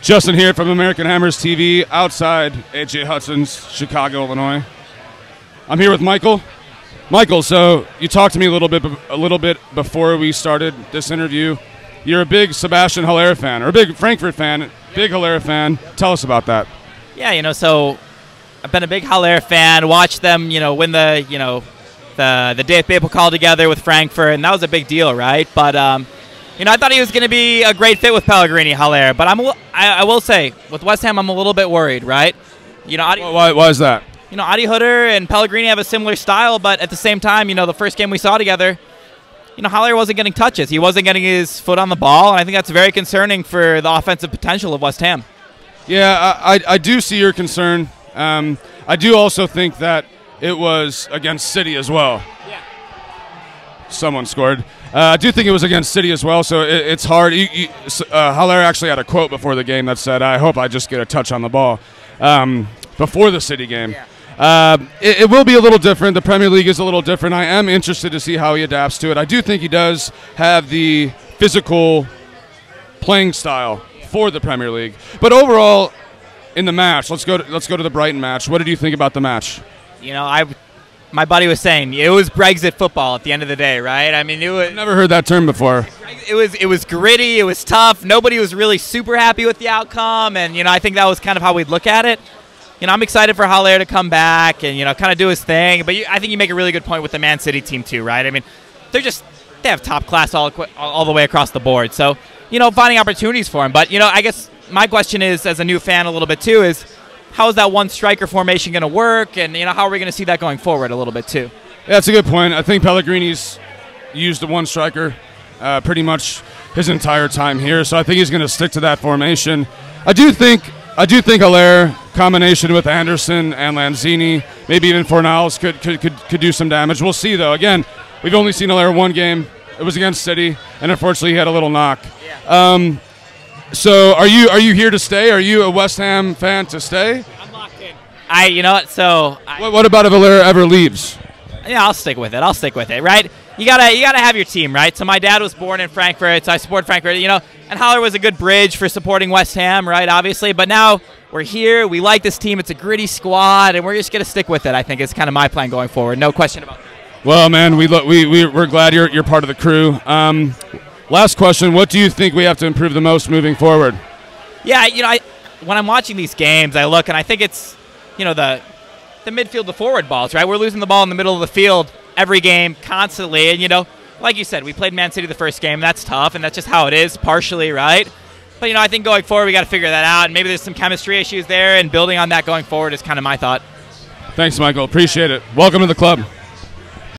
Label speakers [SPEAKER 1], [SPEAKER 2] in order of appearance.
[SPEAKER 1] Justin here from American Hammers TV outside AJ Hudson's, Chicago, Illinois. I'm here with Michael. Michael, so you talked to me a little bit before we started this interview. You're a big Sebastian Haller fan, or a big Frankfurt fan, big Haller fan. Tell us about that.
[SPEAKER 2] Yeah, so I've been a big Haller fan. Watched them, win the DFB Pokal together with Frankfurt, and that was a big deal, right? But I thought he was going to be a great fit with Pellegrini, Haller. But I will say, with West Ham, I'm a little bit worried, right?
[SPEAKER 1] Why is that?
[SPEAKER 2] Adi Hutter and Pellegrini have a similar style, but at the same time, the first game we saw together, Haller wasn't getting touches. He wasn't getting his foot on the ball, and I think that's very concerning for the offensive potential of West Ham.
[SPEAKER 1] Yeah, I do see your concern. I do also think that it was against City as well.
[SPEAKER 2] Yeah.
[SPEAKER 1] Someone scored. I do think it was against City as well, so it's hard. Haller actually had a quote before the game that said, "I hope I just get a touch on the ball," before the City game.
[SPEAKER 2] Yeah.
[SPEAKER 1] It will be a little different. The Premier League is a little different. I am interested to see how he adapts to it. I do think he does have the physical playing style for the Premier League. But overall, in the match, let's go to the Brighton match. What did you think about the match?
[SPEAKER 2] My buddy was saying it was Brexit football at the end of the day, right? I mean,
[SPEAKER 1] I've never heard that term before.
[SPEAKER 2] It was gritty. It was tough. Nobody was really super happy with the outcome, and I think that was kind of how we'd look at it. I'm excited for Haller to come back and kind of do his thing. But I think you make a really good point with the Man City team too, right? I mean, they have top class all the way across the board. So finding opportunities for him. But I guess my question is, as a new fan, a little bit too, is how is that one striker formation going to work, and how are we going to see that going forward a little bit too?
[SPEAKER 1] Yeah, that's a good point. I think Pellegrini's used the one striker pretty much his entire time here, so I think he's going to stick to that formation. I do think Haller, combination with Anderson and Lanzini, maybe even Fornals could do some damage. We'll see, though. Again, we've only seen Haller one game. It was against City, and unfortunately he had a little knock.
[SPEAKER 2] Yeah.
[SPEAKER 1] So are you here to stay? Are you a West Ham fan to stay?
[SPEAKER 2] I'm locked in.
[SPEAKER 1] What about if Haller ever leaves?
[SPEAKER 2] Yeah, I'll stick with it, right? You gotta have your team, right? So my dad was born in Frankfurt, so I support Frankfurt, and Haller was a good bridge for supporting West Ham, right, obviously. But now we're here, we like this team, it's a gritty squad, and we're just gonna stick with it. I think it's kind of my plan going forward, no question about that.
[SPEAKER 1] Well, man, we're glad you're part of the crew. Last question, what do you think we have to improve the most moving forward?
[SPEAKER 2] Yeah, when I'm watching these games, I look and I think it's, the midfield to forward balls, right? We're losing the ball in the middle of the field every game, constantly. And, like you said, we played Man City the first game. That's tough, and that's just how it is, partially, right? But, I think going forward, we got to figure that out. And maybe there's some chemistry issues there, and building on that going forward is kind of my thought.
[SPEAKER 1] Thanks, Michael. Appreciate it. Welcome to the club.